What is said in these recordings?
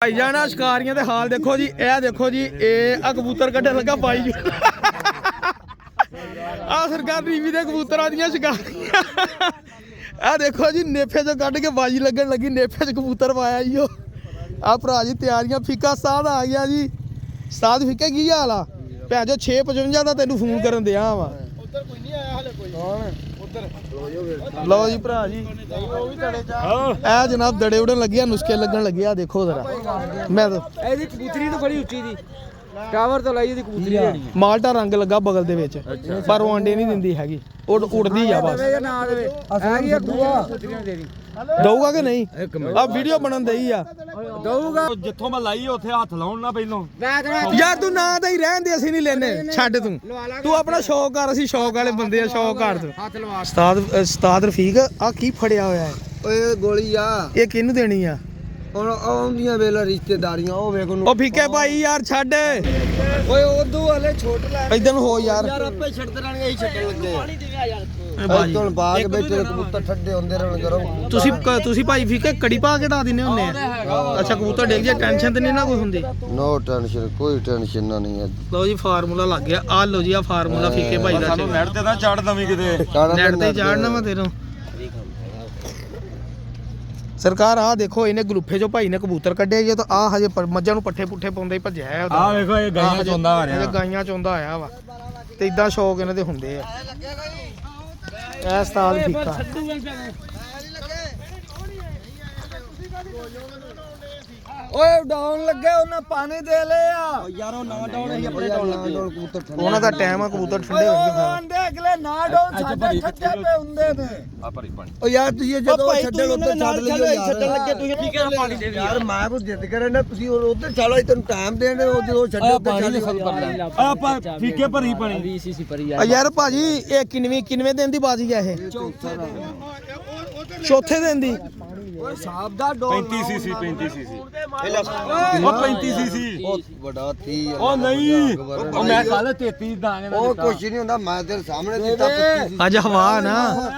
भाई जाना शिकारियां दे हाल देखो जी, ए देखो जी, ए कबूतर कड्ढन लगा पाई जी। आ सरकार टीवी दे कबूतरां दियां शिकारियां। आ देखो जी नेफे चो कड्ढ के बाजी लगन लगी, नेफे च कबूतर पाया जी। आ भरा जी तैयारियां, फीका साध आ गया जी। साध फीके की हाल आ? भैन जो 655 दा तेनू फोन करन दिया वा। लो जी भरा जी, ए जनाब दड़े उड़न लगे, नुस्खे लगन लगे। आ देखो जरा, मैं तो कबूतरी तो बड़ी उच्ची दी टावर तो लाई दी कबूतरी लेनी है। माल्टा रंग लगा बगल दे विच, पर वो अंडे नहीं दिंदी हैगी, उड़दी आ बस। दऊगा कि नहीं? आ वीडियो बनन दई आ, दऊगा जिथों मैं लाई उत्थे हत्थ लाउण ना पहिलों। यार तू ना दई रहन दे, ਅਸੀਂ ਨਹੀਂ ਲੈਨੇ, ਛੱਡ ਤੂੰ ਆਪਣਾ ਸ਼ੌਕ ਕਰ, ਅਸੀਂ ਸ਼ੌਕ ਵਾਲੇ ਬੰਦੇ ਆ, ਸ਼ੌਕ ਕਰ ਤੂੰ। ਉਸਤਾਦ ਰਫੀਕ ਆ ਕੀ ਫੜਿਆ ਹੋਇਆ ਹੈ? ਓਏ ਗੋਲੀ ਆ, ਇਹ ਕਿਹਨੂੰ ਦੇਣੀ ਆ? ਹੁਣ ਆਉਂਦੀਆਂ ਵੇਲਾ ਰਿਸ਼ਤੇਦਾਰੀਆਂ, ਉਹ ਵੇਖ ਉਹਨੂੰ। ਉਹ ਫੀਕੇ ਭਾਈ ਯਾਰ ਛੱਡ ਓਏ ਉਦੋਂ ਹਲੇ ਛੋਟ ਲੈ ਇਦਾਂ ਨੂੰ ਹੋ ਯਾਰ। ਯਾਰ ਆਪੇ ਛੱਡਦੇ ਰਹਿਣਗੇ, ਅਸੀਂ ਛੱਡਣ ਲੱਗੇ ਆ। ਭਾਜੀ ਹੁਣ ਬਾਗ ਵਿੱਚ ਕਬੂਤਰ ਠੱਡੇ ਹੁੰਦੇ ਰਹਿਣ ਕਰੋ। ਤੁਸੀਂ ਭਾਈ ਫੀਕੇ ਕੜੀ ਪਾ ਕੇ ਢਾ ਦਿੰਨੇ ਹੁੰਨੇ ਆ? ਅੱਛਾ ਕਬੂਤਰ ਡਿੱਗ ਜਾ, ਟੈਨਸ਼ਨ ਤੇ ਨਹੀਂ ਨਾ ਕੋਈ ਹੁੰਦੀ? ਨੋ ਟੈਨਸ਼ਨ, ਕੋਈ ਟੈਨਸ਼ਨ ਨਾ ਨਹੀਂ ਹੈ। ਲਓ ਜੀ ਫਾਰਮੂਲਾ ਲੱਗ ਗਿਆ, ਆ ਲਓ ਜੀ ਆ ਫਾਰਮੂਲਾ ਫੀਕੇ ਭਾਈ ਦਾ। ਸਾਨੂੰ ਨੈਟ ਤੇ ਤਾਂ ਚੜ ਦਵੀਂ ਕਿਤੇ, ਨੈਟ ਤੇ ਚਾੜਨਾ ਵਾ ਤੇਰੋਂ। ਸਰਕਾਰ ਆ ਦੇਖੋ, ਇਹਨੇ ਗਲੂਫੇ ਚੋਂ ਭਾਈ ਨੇ ਕਬੂਤਰ ਕੱਢਿਆ ਜੀ, ਤਾਂ ਆ ਹਜੇ ਮੱਝਾਂ ਨੂੰ ਪੱਠੇ ਪੁੱਠੇ ਪਾਉਂਦਾ ਹੀ ਭੱਜਿਆ ਹੈ। ਆਹ ਵੇਖੋ ਇਹ ਗਾਈਆਂ ਚੋਂਦਾ ਆ ਰਿਹਾ, ਗਾਈਆਂ ਚੋਂਦਾ ਆਇਆ ਵਾ, ਤੇ ਇਦਾਂ ਸ਼ੌਕ ਇਹਨਾਂ ਦੇ ਹੁੰਦੇ ਆ। ਇਹ ਉਸਤਾਦ ਫੀਕਾ ਓਏ ਡਾਉਣ ਲੱਗੇ, ਉਹਨੇ ਪਾਣੀ ਦੇ ਲਿਆ ਯਾਰ। ਉਹ ਨਾ ਡਾਉਣ, ਅਸੀਂ ਆਪਣੇ ਡਾਉਣ ਲੱਗੇ। ਕਬੂਤਰ ਠੰਡੇ, ਉਹਨਾਂ ਦਾ ਟਾਈਮ ਆ, ਕਬੂਤਰ ਠੰਡੇ ਹੋਣਗੇ। ਆਂਦੇ ਅਗਲੇ ਨਾ ਡਾਉਣ, ਸਾਡੇ ਛੱਡੇ ਪਏ ਹੁੰਦੇ ਨੇ। ਆ ਭਰੀ ਪਾਣੀ। ਓ ਯਾਰ ਤੁਸੀਂ ਜਦੋਂ ਛੱਡੇ ਉੱਤੇ ਛੱਡ ਲਈਓ ਯਾਰ, ਛੱਡਣ ਲੱਗੇ ਤੁਸੀਂ ਕੀ ਕਹਿਣਾ? ਪਾਣੀ ਦੇ ਯਾਰ ਮੈਂ ਕੁਝ ਜਿੱਦ ਕਰੇ ਨਾ, ਤੁਸੀਂ ਉੱਧਰ ਚਲੋ, ਤੈਨੂੰ ਟਾਈਮ ਦੇਣ ਉਹ ਜਦੋਂ ਛੱਡੇ ਉੱਤੇ ਪਾਣੀ ਫਲ ਪਰ ਲੈ ਆਪਾਂ ਫੀਕੇ ਭਰੀ ਪਾਣੀ 20 ਸੀਸੀ ਭਰੀ ਆ ਯਾਰ ਭਾਜੀ ਇਹ ਕਿੰਨਵੇਂ ਦਿਨ ਦੀ ਬਾਜੀ ਆ? ਇਹ ਚੌਥੇ ਦਿਨ ਦੀ। ਓਏ ਸਾਹਿਬ ਦਾ ਡੋਲ 35 ਸੀਸੀ 35 ਸੀਸੀ ਉਹ 35 ਸੀਸੀ ਉਹ ਵੱਡਾ ਥੀ। ਉਹ ਨਹੀਂ, ਉਹ ਮੈਂ ਕੱਲ 33 ਦਾਂਗੇ ਉਹ ਕੁਛ ਨਹੀਂ ਹੁੰਦਾ, ਮੈਂ ਤੇਰੇ ਸਾਹਮਣੇ ਦਿੱਤਾ 25 ਅੱਜ ਹਵਾ ਨਾ,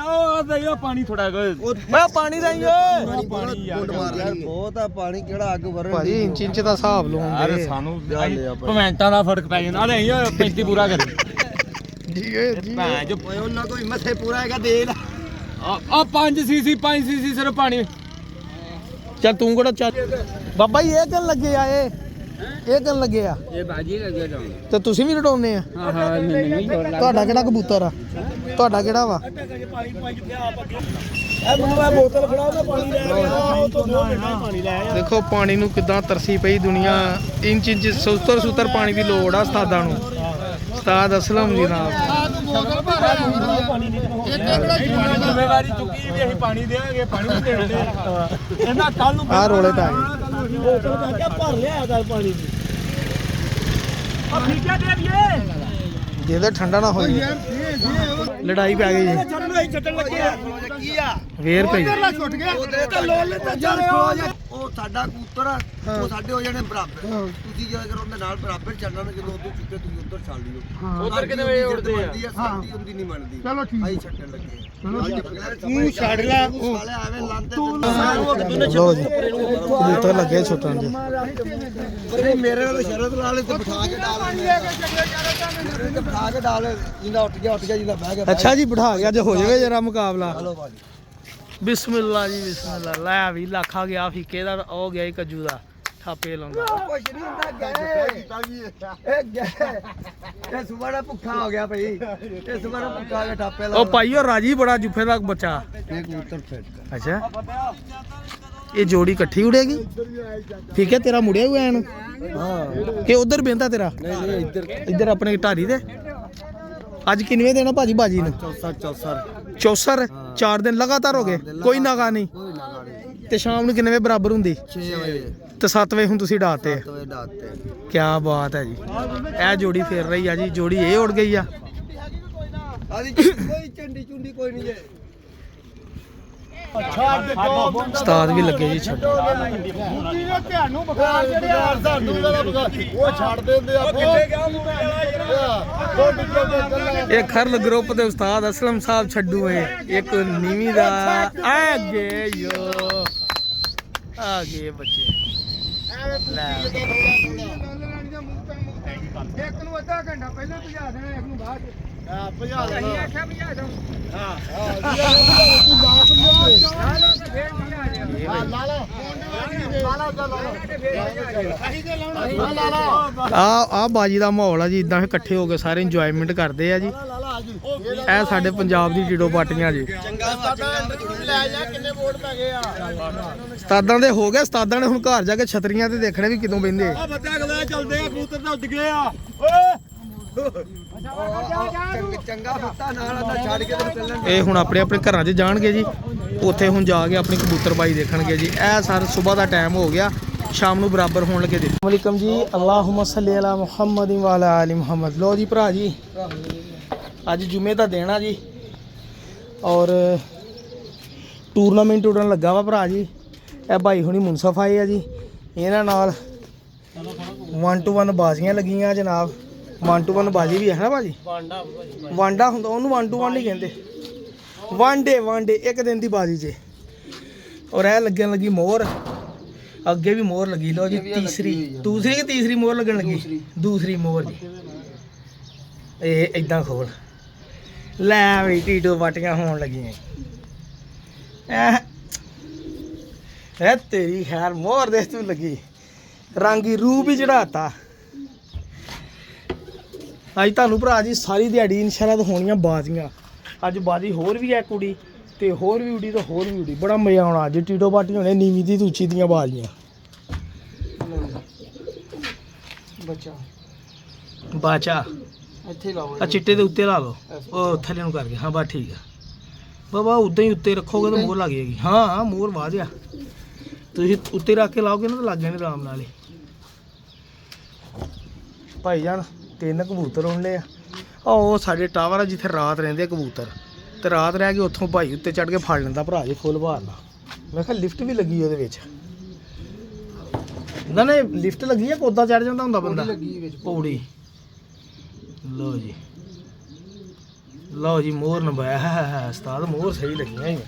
ਉਹ ਦਈਓ ਪਾਣੀ ਥੋੜਾ ਕੋਈ ਓਏ ਪਾਣੀ ਦਾ ਹੀ ਓਏ। ਪਾਣੀ ਯਾਰ ਬਹੁਤ ਆ ਪਾਣੀ, ਕਿਹੜਾ ਅੱਗ ਵਰਨ ਭਾਜੀ ਇੰਚ ਦਾ ਹਿਸਾਬ ਯਾਰ ਲਾਉਂਦੇ ਸਾਨੂੰ ਪਮੈਂਟਾਂ ਦਾ ਫਰਕ ਪੈ ਜਾਂਦਾ। ਅਰੇ 35 ਪੂਰਾ ਕਰ ਜੀ ਜੀ। ਭੈਣ ਜੋ ਓਏ ਉਹਨਾਂ ਕੋਈ ਮੱਥੇ ਪੂਰਾ ਹੈਗਾ ਦੇ ਲੈ। ਆ 5 ਸੀਸੀ ਸਿਰਫ ਪਾਣੀ। ਚੱਲ ਤੂੰ ਕਿਹੜਾ ਚੱਲ ਬਾਬਾ ਜੀ, ਇਹ ਕਿੰਨ ਲੱਗੇ ਆ? ਇਹ ਕਿੰਨ ਲੱਗੇ ਆ? ਇਹ ਬਾਜੀ ਲੱਗਿਆ ਜਾਉਂ। ਤੇ ਤੁਸੀਂ ਵੀ ਲਟਾਉਂਦੇ ਆ? ਹਾਂ ਹਾਂ, ਨਹੀਂ ਤੁਹਾਡਾ ਕਿਹੜਾ ਕਬੂਤਰ ਆ? ਤੁਹਾਡਾ ਕਿਹੜਾ ਵਾ? ਇਹ ਮੈਨੂੰ ਬੋਤਲ ਫੜਾਓ ਤੇ ਪਾਣੀ ਲੈ ਆ, ਉਹ ਤੋਂ 2 ਮਿੰਟਾਂ ਪਾਣੀ ਲੈ ਆ। ਦੇਖੋ ਪਾਣੀ ਨੂੰ ਕਿਦਾਂ ਤਰਸੀ ਪਈ ਦੁਨੀਆ, ਇੰਚ ਸੁੱਤਰ ਪਾਣੀ ਦੀ ਲੋੜ ਆ ਉਸਤਾਦਾਂ ਨੂੰ। ਉਸਤਾਦ ਅਸਲਮ ਜੀ ਨਾਲ ਜ਼ਿੰਮੇਵਾਰੀ ਚੁੱਕੀ ਵੀ ਅਸੀਂ ਪਾਣੀ ਦੇਵਾਂਗੇ, ਪਾਣੀ ਨਹੀਂ ਦੇਣਦੇ ਇਹਨਾਂ। ਕੱਲ ਨੂੰ ਆ ਰੋਲੇ ਪੈ ਗਏ। ਬੋਤਲ ਮੈਂ ਕਿਹਾ ਭਰ ਲਿਆ ਕਰ ਪਾਣੀ ਦੀ। ਆ ਫੀਕੇ ਦੇ ਦਈਏ, ਜਿਹਦੇ ਠੰਡਾ ਨਾ ਹੋਈ। ਲੜਾਈ ਪੈ ਗਈ ਜੀ, ਛੱਡਣ ਲੱਗੇ ਆ। ਕੀ ਆ ਵੇਰ ਪਈ। ਛੁੱਟ ਗਿਆ ਉਹਦੇ ਲੋਲੇ ਤੇ ਜਾ ਰਹੇ ਹੋ। ਉਹ ਸਾਡਾ ਕਬੂਤਰ ਆ, ਉਹ ਸਾਡੇ ਹੋ ਜਾਣੇ ਬਰਾਬਰ। ਤੁਸੀਂ ਜੇ ਅਗਰ ਉਹਦੇ ਨਾਲ ਬਰਾਬਰ ਚੱਲਣਾ ਨਾ, ਜਦੋਂ ਉਧਰ ਚੁੱਕੇ ਤੁਸੀਂ ਉਧਰ ਛੱਡ ਲਿਓ। ਉਧਰ ਕਿੰਨੇ ਵਜੇ ਉੜਦੇ ਆ? ਸਾਡੀ ਹੁੰਦੀ ਨਹੀਂ ਮੰਨਦੀ। ਚਲੋ ਠੀਕ ਅਸੀਂ ਛੱਡਣ ਲੱਗੇ। ਤੂੰ ਛੱਡ ਲੈ। ਸਾਲੇ ਆਵੇਂ ਲਾਂਦੇ ਲੋ ਜੀ ਕਬੂਤਰ ਲੱਗੇ ਛੁੱਟਣ ਜੀ। ਤੇ ਮੇਰੇ ਨਾਲ ਸ਼ਰਤ ਲਾ ਲੈ ਤੇ ਬਿਠਾ ਕੇ ਡਾਲ ਤੇ ਬਿਠਾ ਕੇ ਡਾਲ। ਜਿੰਦਾ ਉੱਠ ਗਿਆ ਜਿੰਦਾ ਬਹਿ ਗਿਆ। ਅੱਛਾ ਜੀ ਬਿਠਾ ਗਿਆ, ਜੇ ਹੋ ਜਾਵੇ ਜਰਾ ਮੁਕਾਬਲਾ। ਚਲੋ ਬਾਜੀ। ਬਿਸਮਿਲ੍ਲਾ ਜੀ ਬਿਸਮਿਲ੍ਲਾ। ਲੈ ਵੀ ਲੱਖਾ ਗਿਆ ਫੀਕੇ ਦਾ, ਉਹ ਗਿਆ ਕੱਜੂ ਦਾ ਥਾਪੇ ਲਾਉਂਦਾ। ਕੁਛ ਨਹੀਂ ਹੁੰਦਾ, ਗਏ ਇਹ ਸੁਬਾਹ ਭੁੱਖਾ ਹੋ ਗਿਆ ਭਾਈ। ਇਹ ਸੁਬਾਹ ਭੁੱਖਾ ਆ ਕੇ ਠਾਪੇ ਲਾ। ਉਹ ਭਾਈ ਉਹ ਰਾਜੀ ਬੜਾ ਜੁੱਫੇ ਦਾ ਬੱਚਾ। ਇਹ ਕਬੂਤਰ ਫਿੱਟ। ਅੱਛਾ ਇਹ ਜੋੜੀ ਇਕੱਠੀ ਉੜੇਗੀ? ਫੀਕੇ ਤੇਰਾ ਮੁੜਿਆ ਹੋਇਆ ਇਹਨੂੰ? ਹਾਂ ਕਿ ਉਧਰ ਬਹਿੰਦਾ ਤੇਰਾ? ਨਹੀਂ ਇੱਧਰ ਆਪਣੇ ਢਾਰੀ ਦੇ। ਅੱਜ ਕਿੰਨਵੇਂ ਦੇਣਾ ਭਾਜੀ ਬਾਜੀ ਨੂੰ? ਚੌਸਰ 4 ਦਿਨ ਲਗਾਤਾਰ ਹੋ ਗਏ, ਕੋਈ ਨਾਗਾ ਨਹੀਂ। ਕੋਈ ਨਾ ਗਾੜੀ। ਤੇ ਸ਼ਾਮ ਨੂੰ ਕਿੰਨੇ ਵਜੇ ਬਰਾਬਰ ਹੁੰਦੀ? 6 ਵਜੇ ਤੇ 7 ਵਜੇ ਹੁਣ ਤੁਸੀਂ ਡਾਤੇ। ਤੋਏ ਡਾਤੇ। ਕੀ ਬਾਤ ਹੈ ਜੀ, ਇਹ ਜੋੜੀ ਫੇਰ ਰਹੀ ਆ ਜੀ। ਜੋੜੀ ਇਹ ਉੜ ਗਈ ਆ। ਆਦੀ ਕੋਈ ਚੰਡੀ ਚੁੰਡੀ ਕੋਈ ਨਹੀਂ ਜੇ। ਉਸਤਾਦ ਵੀ ਲੱਗੇ ਜੀ ਛੱਡ। ਤੁਹਾਨੂੰ ਬੁਖਾਰ ਜਿਹੜੇ ਆ ਸਾਨੂੰ ਉਹ ਛੱਡ ਦਿੰਦੇ ਆ। ਇਹ ਖਰਲ ਗਰੁੱਪ ਦੇ ਉਸਤਾਦ ਅਸਲਮ ਸਾਹਿਬ ਛੱਡੂ ਏ ਇੱਕ ਨੀਵੀਂ ਦਾ। ਆ ਗਏ ਬੱਚੇ। ਇੱਕ ਨੂੰ ਅੱਧਾ ਘੰਟਾ ਪਹਿਲਾਂ ਭਜਾ ਦੇਣਾ, ਇੱਕ ਨੂੰ ਬਾਅਦ ਚ। ਭਜਾ ਦੇਣਾ। ਅਸੀਂ ਆਖਿਆ ਭਜਾ ਦੋ। ਆ ਬਾਜੀ ਦਾ ਮਾਹੌਲ ਆ ਜੀ, ਇਦਾਂ ਇਕੱਠੇ ਹੋ ਕੇ ਸਾਰੇ ਇੰਜੋਇਮੈਂਟ ਕਰਦੇ ਆ ਜੀ। ਇਹ ਸਾਡੇ ਪੰਜਾਬ ਦੀ ਟਿਡੋ ਪਾਟੀਆਂ ਜੀ। ਉਸਤਾਦਾਂ ਦੇ ਹੋ ਗਏ, ਉਸਤਾਦਾਂ ਨੇ ਹੁਣ ਘਰ ਜਾ ਕੇ ਛਤਰੀਆਂ ਤੇ ਦੇਖਣੇ ਵੀ ਕਿਦੋਂ ਬਹਿੰਦੇ। ਆ ਬੱਚਾ ਗਲਾ ਚੱਲਦੇ ਆ, ਕਬੂਤਰ ਤਾਂ ਉੱਡ ਗਏ ਆ। ਚੰਗਾ ਫੱਤਾ ਨਾਲ ਆਂਦਾ ਛੱਡ ਕੇ ਤੈਨੂੰ ਚੱਲਣ। ਇਹ ਹੁਣ ਆਪਣੇ ਆਪਣੇ ਘਰਾਂ 'ਚ ਜਾਣਗੇ ਜੀ, ਉੱਥੇ ਹੁਣ ਜਾ ਕੇ ਆਪਣੀ ਕਬੂਤਰਬਾਈ ਦੇਖਣਗੇ ਜੀ। ਇਹ ਸਰ ਸਵੇਰ ਦਾ ਟਾਈਮ ਹੋ ਗਿਆ, ਸ਼ਾਮ ਨੂੰ ਬਰਾਬਰ ਹੋਣ ਲੱਗੇ। ਵਾਲੇਕਮ ਜੀ, ਅੱਲਾਹੁਮਾ ਸੱਲੀ ਅਲਾ ਮੁਹੰਮਦ व अला आलि मुहम्मद। लो जी भरा जी, ਅੱਜ ਜੁਮੇ ਦਾ ਦਿਨ ਆ ਜੀ, ਔਰ ਟੂਰਨਾਮੈਂਟ ਉਡਣ ਲੱਗਾ ਵਾ ਭਰਾ ਜੀ। ਇਹ ਭਾਈ ਹੁਣੀ ਮੁਨਸਫ ਆਏ ਆ ਜੀ, ਇਹਨਾਂ ਨਾਲ 1 to 1 ਬਾਜ਼ੀਆਂ ਲੱਗੀਆਂ ਜਨਾਬ। 1 to 1 ਬਾਜੀ ਵੀ ਹੈ ਨਾ ਭਾਜੀ, ਵਾਂਡਾ ਹੁੰਦਾ ਉਹਨੂੰ, 1 to 1 ਨਹੀਂ ਕਹਿੰਦੇ, ਵਨ ਡੇ ਇੱਕ ਦਿਨ ਦੀ ਬਾਜੀ 'ਚ। ਔਰ ਇਹ ਲੱਗਣ ਲੱਗੀ ਮੋਹਰ, ਅੱਗੇ ਵੀ ਮੋਹਰ ਲੱਗੀ। ਲਓ ਜੀ ਦੂਸਰੀ ਕਿ ਤੀਸਰੀ ਮੋਹਰ ਲੱਗਣ ਲੱਗੀ? ਦੂਸਰੀ ਮੋਹਰ ਜੀ। ਇਹ ਇਦਾਂ ਖੋਲ ਲੈ ਬਈ, ਟੀਟੋ ਬਾਟੀਆਂ ਹੋਣ ਲੱਗੀਆਂ। ਇਹ ਤੇਰੀ ਖੈਰ ਮੋਹਰ ਦੇ ਤੂੰ ਲੱਗੀ, ਰੰਗੀ ਰੂਪ ਹੀ ਚੜਾਤਾ। ਅੱਜ ਤੁਹਾਨੂੰ ਭਰਾ ਜੀ ਸਾਰੀ ਦਿਹਾੜੀ ਇਨਸ਼ਾਅੱਲਾ ਹੋਣੀਆਂ ਬਾਜ਼ੀਆਂ। ਅੱਜ ਬਾਜੀ ਹੋਰ ਵੀ ਹੈ ਕੁੜੀ, ਤੇ ਹੋਰ ਵੀ ਉਡੀ ਤੇ ਹੋਰ ਵੀ ਉਡੀ, ਬੜਾ ਮਜ਼ਾ ਆਉਣਾ ਅੱਜ। ਟੀਟੋ ਬਾਟੀ ਹੋਣੇ ਨੀਵੀਂ ਦੀ ਉੱਚੀ ਦੀਆਂ ਬਾਜ਼ੀਆਂ। ਬਾਚਾ ਇੱਥੇ ਲਾਓ, ਆ ਚਿੱਟੇ ਦੇ ਉੱਤੇ ਲਾ ਲਓ, ਉਹ ਥੱਲੇ ਨੂੰ ਕਰਕੇ। ਹਾਂ ਬਸ ਠੀਕ ਆ ਬਾਬਾ, ਉਦਾਂ ਹੀ ਉੱਤੇ ਰੱਖੋਗੇ ਤਾਂ ਮੋਹਰ ਲੱਗ ਜਾਏਗੀ। ਹਾਂ ਮੋਹਰ ਵਾਧਿਆ, ਤੁਸੀਂ ਉੱਤੇ ਰੱਖ ਕੇ ਲਾਓਗੇ ਨਾ ਤਾਂ ਲੱਗ ਜਾਣੇ ਆਰਾਮ ਨਾਲ ਹੀ। ਭਾਈ ਜਾਨ 3 ਕਬੂਤਰ ਹੁੰਦੇ ਆ। ਉਹ ਸਾਡੇ ਟਾਵਰ ਆ ਜਿੱਥੇ ਰਾਤ ਰਹਿੰਦੇ ਆ ਕਬੂਤਰ, ਤੇ ਰਾਤ ਰਹਿ ਕੇ ਉੱਥੋਂ ਭਾਈ ਉੱਤੇ ਚੜ੍ਹ ਕੇ ਫੜ ਲੈਂਦਾ ਭਰਾ ਜੀ, ਫੁੱਲ ਭਾਰਨਾ। ਮੈਂ ਕਿਹਾ ਲਿਫਟ ਵੀ ਲੱਗੀ ਉਹਦੇ ਵਿੱਚ। ਨਾ ਨਹੀਂ ਲਿਫਟ ਲੱਗੀ ਆ, ਕੋਦਾ ਚੜ ਜਾਂਦਾ ਹੁੰਦਾ ਬੰਦਾ, ਪੌੜੀ। ਲਓ ਜੀ ਮੋਹਰ ਨੰਬਾਇਆ ਹੈ ਉਸਤਾਦ, ਮੋਹਰ ਸਹੀ ਲੱਗੀਆਂ ਹੀ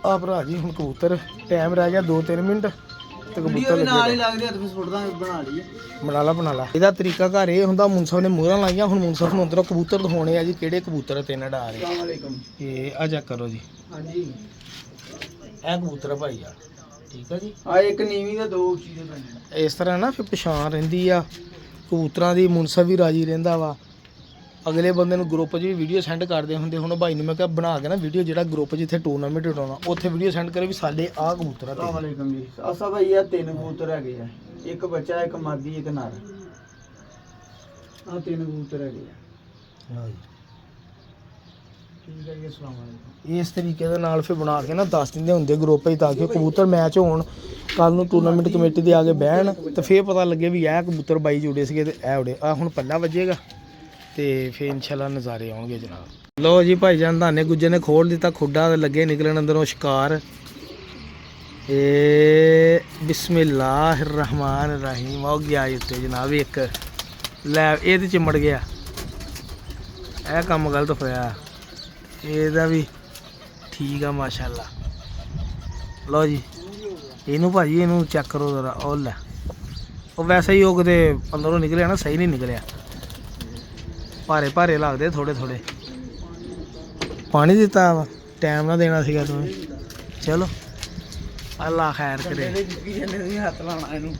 ਆ ਭਰਾ ਜੀ। ਹੁਣ ਕਬੂਤਰ ਟਾਈਮ ਰਹਿ ਗਿਆ 2-3 ਮਿੰਟ ਤੇ ਕਬੂਤਰ ਨਾਲ ਹੀ ਲੱਗਦੇ ਹੱਥ ਵਿੱਚ ਸੁੱਟਦਾ। ਬਣਾ ਲਾ। ਇਹਦਾ ਤਰੀਕਾ ਘਰ ਇਹ ਹੁੰਦਾ, ਮੁਨਸਫ ਨੇ ਮੋਹਰਾਂ ਲਾਈਆਂ। ਹੁਣ ਮੁਨਸਫ ਨੂੰ ਅੰਦਰੋਂ ਕਬੂਤਰ ਦਿਖਾਉਣੇ ਆ ਜੀ, ਕਿਹੜੇ ਕਬੂਤਰ 3 ਉਡਾ ਰਹੇ। ਇਹ ਆ ਚੈੱਕ ਕਰੋ ਜੀ। ਹਾਂਜੀ ਇਹ ਕਬੂਤਰ ਭਾਈ ਆ, ਠੀਕ ਆ ਜੀ। ਆ ਇੱਕ ਨੀਵੀਂ ਦਾ 2 ਉੱਚੀ ਦੇ ਪੈਣੇ। ਇਸ ਤਰ੍ਹਾਂ ਨਾ ਫਿਰ ਪਛਾਣ ਰਹਿੰਦੀ ਆ ਕਬੂਤਰਾਂ ਦੀ। ਮੁਨਸਫ ਵੀ ਰਾਜੀ ਰਹਿੰਦਾ ਵਾ। ਅਗਲੇ ਬੰਦੇ ਨੂੰ ਗਰੁੱਪ 'ਚ ਵੀ ਵੀਡੀਓ ਸੈਂਡ ਕਰਦੇ ਹੁੰਦੇ। ਹੁਣ ਭਾਈ ਨੂੰ ਮੈਂ ਕਿਹਾ ਬਣਾ ਕੇ ਨਾ ਵੀਡੀਓ, ਜਿਹੜਾ ਗਰੁੱਪ ਜਿੱਥੇ ਟੂਰਨਾਮੈਂਟ ਉਡਾਉਣਾ ਉੱਥੇ ਵੀਡੀਓ ਸੈਂਡ ਕਰੇ ਵੀ ਸਾਡੇ ਆਹ ਕਬੂਤਰ ਆ। ਵਾਲੇਕਮ ਜੀ। ਅਸਾ ਭਾਈ ਆ 3 ਕਬੂਤਰ ਹੈਗੇ ਆ, ਇੱਕ ਬੱਚਾ, ਇੱਕ ਮਾਦੀ, ਇੱਕ ਨਰ। ਆ 3 ਕਬੂਤਰ ਹੈਗੇ ਆ। ਹਾਂ ਜੀ ਠੀਕ ਹੈ ਜੀ, ਅਸਲਾਮ ਵਾਲੇਕਮ। ਇਸ ਤਰੀਕੇ ਦੇ ਨਾਲ ਫਿਰ ਬਣਾ ਕੇ ਨਾ ਦੱਸ ਦਿੰਦੇ ਹੁੰਦੇ ਗਰੁੱਪ 'ਚ, ਤਾਂ ਕਿ ਕਬੂਤਰ ਮੈਚ ਹੋਣ, ਕੱਲ ਨੂੰ ਟੂਰਨਾਮੈਂਟ ਕਮੇਟੀ ਦੇ ਆ ਕੇ ਬਹਿਣ ਤੇ ਫਿਰ ਪਤਾ ਲੱਗੇ ਵੀ ਇਹ ਕਬੂਤਰ ਬਾਈ ਜੁੜੇ ਸੀਗੇ ਤੇ ਇਹ ਉੜੇ। ਆ ਹੁਣ ਪੱਲਾ ਵੱਜੇਗਾ ਤੇ ਫਿਰ ਇਨਸ਼ਾਅੱਲਾ ਨਜ਼ਾਰੇ ਆਉਣਗੇ ਜਨਾਬ। ਲਓ ਜੀ ਭਾਈ ਜਾਨ ਧਾਨੇ ਗੁੱਜੇ ਨੇ ਖੋਲ ਦਿੱਤਾ ਖੁੱਡਾ ਤੇ ਲੱਗੇ ਨਿਕਲਣ ਅੰਦਰੋਂ ਸ਼ਿਕਾਰ। ਇਹ ਬਿਸਮਿਲ੍ਲਾਹਿਰ ਰਹਿਮਾਨ ਰਹੀਮ ਹੋ ਗਿਆ ਇੱਥੇ ਜਨਾਬ। ਇੱਕ ਲੈ ਇਹਦੇ ਚਿਮੜ ਗਿਆ, ਇਹ ਕੰਮ ਗਲਤ ਹੋਇਆ। ਇਹਦਾ ਵੀ ਠੀਕ ਆ ਮਾਸ਼ਾਅੱਲਾ। ਲਓ ਜੀ ਇਹਨੂੰ ਭਾਜੀ ਇਹਨੂੰ ਚੈੱਕ ਕਰੋ ਜ਼ਰਾ। ਉਹ ਲੈ, ਉਹ ਵੈਸੇ ਹੀ ਉਹ ਕਿਤੇ ਅੰਦਰੋਂ ਨਿਕਲਿਆ ਨਾ, ਸਹੀ ਨਹੀਂ ਨਿਕਲਿਆ। ਭਾਰੇ ਲੱਗਦੇ ਥੋੜੇ। ਪਾਣੀ ਦਿੱਤਾ ਵਾ, ਟਾਈਮ ਨਾਲ ਦੇਣਾ ਸੀਗਾ ਤੂੰ। ਚਲੋ ਅੱਲਾ ਖੈਰ ਕਰੇ। ਹੱਥ ਲਾਉਣਾ ਇਹਨੂੰ,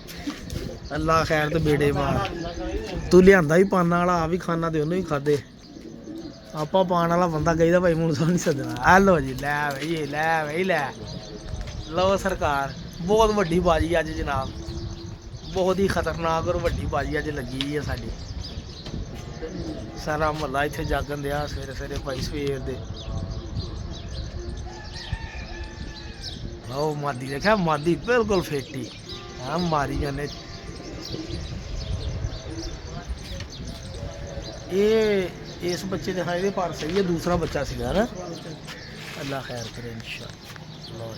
ਅੱਲਾ ਖੈਰ ਤੇ ਬੇੜੇ ਮਾਰ। ਤੂੰ ਲਿਆਂਦਾ ਵੀ ਪਾਣ ਵਾਲਾ, ਆ ਵੀ ਖਾਣਾ ਤੇ ਉਹਨੂੰ ਵੀ ਖਾਦੇ। ਆਪਾਂ ਪਾਣ ਵਾਲਾ ਬੰਦਾ ਕਹੀਦਾ ਭਾਈ ਮੈਨੂੰ ਨਹੀਂ ਸੱਦਣਾ। ਆ ਲਓ ਜੀ, ਲੈ ਬਈ ਲੈ। ਲਓ ਸਰਕਾਰ, ਬਹੁਤ ਵੱਡੀ ਬਾਜੀ ਅੱਜ ਜਨਾਬ, ਬਹੁਤ ਹੀ ਖਤਰਨਾਕ ਔਰ ਵੱਡੀ ਬਾਜੀ ਅੱਜ ਲੱਗੀ ਹੈ ਸਾਡੀ। ਸਾਰਾ ਮਹੱਲਾ ਇੱਥੇ ਜਾਗਣ ਦਿਆ ਸਵੇਰੇ ਭਾਈ ਸਵੇਰ ਦੇ। ਉਹ ਮਾਦੀ ਦੇਖਿਆ, ਮਾਦੀ ਬਿਲਕੁਲ ਫੇਟੀ ਆ, ਮਾਰੀ ਜਾਂਦੇ। ਇਹ ਇਸ ਬੱਚੇ ਦੇ ਹਾਂ ਇਹਦੇ ਪਰ ਸਹੀ ਹੈ, ਦੂਸਰਾ ਬੱਚਾ ਸੀਗਾ ਨਾ। ਅੱਲਾ ਖੈਰ ਕਰੇ ਇਨਸ਼ਾਅੱਲਾ।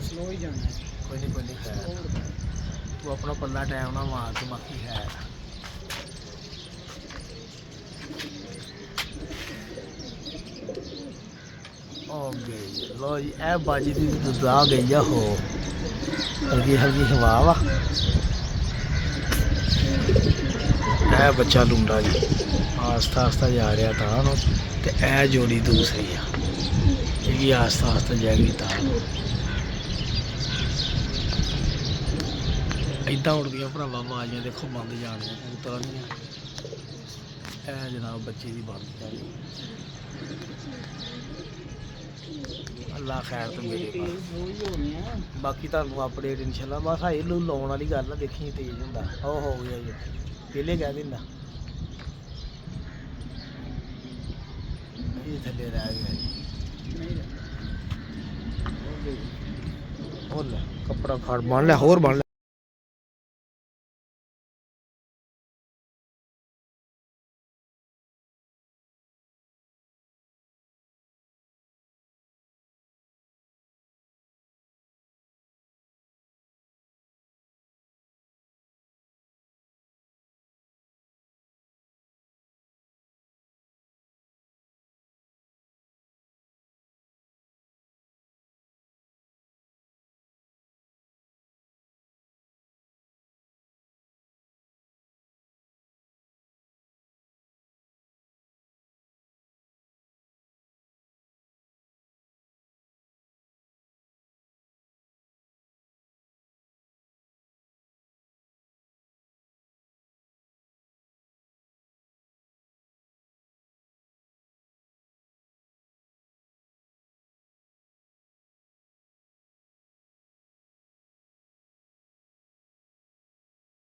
ਸਲੋ ਹੀ ਜਾਣਾ। ਕੋਈ ਨਹੀਂ ਖੈਰ, ਤੂੰ ਆਪਣਾ ਪੱਲਾ ਟਾਈਮ ਨਾਲ ਮਾਰ ਤੇ ਬਾਕੀ ਹੈ। ਹੋ ਗਈ ਲੋ ਜੀ, ਇਹ ਬਾਜੀ ਦੀ ਦੁਆ ਗਈ ਆ ਹੋ। ਹਲਕੀ ਹਲਕੀ ਹਵਾ ਵਾ। ਇਹ ਬੱਚਾ ਲੁੰਡਾ ਜੀ ਆਸਤਾ ਆਸਤਾ ਜਾ ਰਿਹਾ ਤਾਂ ਨੂੰ, ਤੇ ਇਹ ਜੋੜੀ ਦੂਸਰੀ ਆ ਇਹ ਵੀ ਆਸਤਾ ਆਸਤਾ ਜਾਏਗੀ ਤਾਂ ਨੂੰ। ਇੱਦਾਂ ਉੱਡਦੀਆਂ ਭਰਾਵਾ ਆਵਾਜ਼ਾਂ ਦੇਖੋ ਬੰਦ ਜਾਣੀਆਂ ਕਬੂਤਰਾਂ ਦੀਆਂ। ਇਹ ਜਨਾਬ ਬੱਚੇ ਦੀ ਬੰਦ ਜਾਣੀ। ਅੱਲਾ ਖੈਰ ਤੋਂ ਮੇਰੇ ਬਾਕੀ ਤੁਹਾਨੂੰ ਅਪਡੇਟ ਇਨਸ਼ਾਅੱਲਾ। ਬਸ ਹਾਈ ਨੂੰ ਲਾਉਣ ਵਾਲੀ ਗੱਲ ਆ, ਦੇਖੀ ਤੇਜ਼ ਹੁੰਦਾ ਉਹ ਹੋ ਗਿਆ ਜੀ ਪਹਿਲੇ ਕਹਿ ਦਿੰਦਾ ਇਹ ਥੱਲੇ ਰਹਿ ਗਿਆ ਜੀ। ਹੋਰ ਲੈ ਕੱਪੜਾ ਫੜ ਬੰਨ ਲਿਆ, ਹੋਰ ਬੰਨ ਲਿਆ।